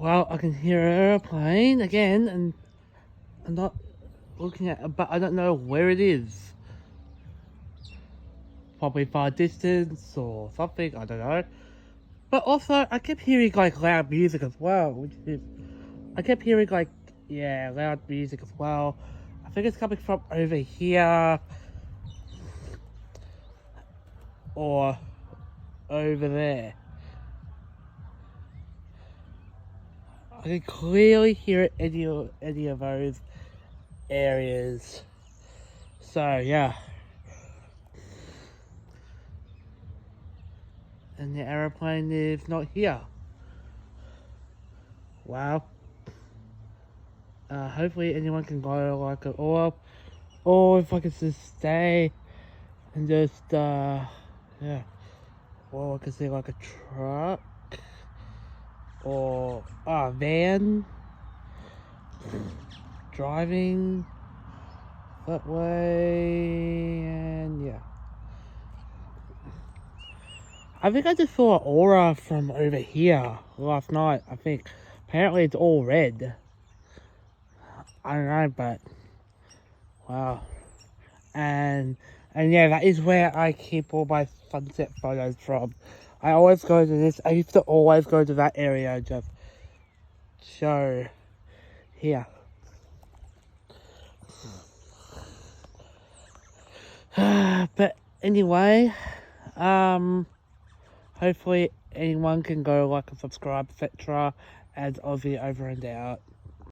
Well, I can hear an airplane again, and I'm not looking at it, but I don't know where it is. Probably far distance or something, I don't know. But also, I kept hearing like loud music as well, I kept hearing like, yeah, loud music as well. I think it's coming from over here or over there. I can clearly hear it any of those areas. So yeah. And the aeroplane is not here. Wow. Hopefully anyone can go like it, or if I could just stay and just yeah. Or I could see like a truck or a van driving that way, and yeah. I think I just saw an aura from over here last night. I think apparently it's all red. I don't know, but wow. And yeah, that is where I keep all my sunset photos from. I always go to this. I used to always go to that area and just show here. But anyway, hopefully anyone can go like and subscribe, etc. And Aussie over and out.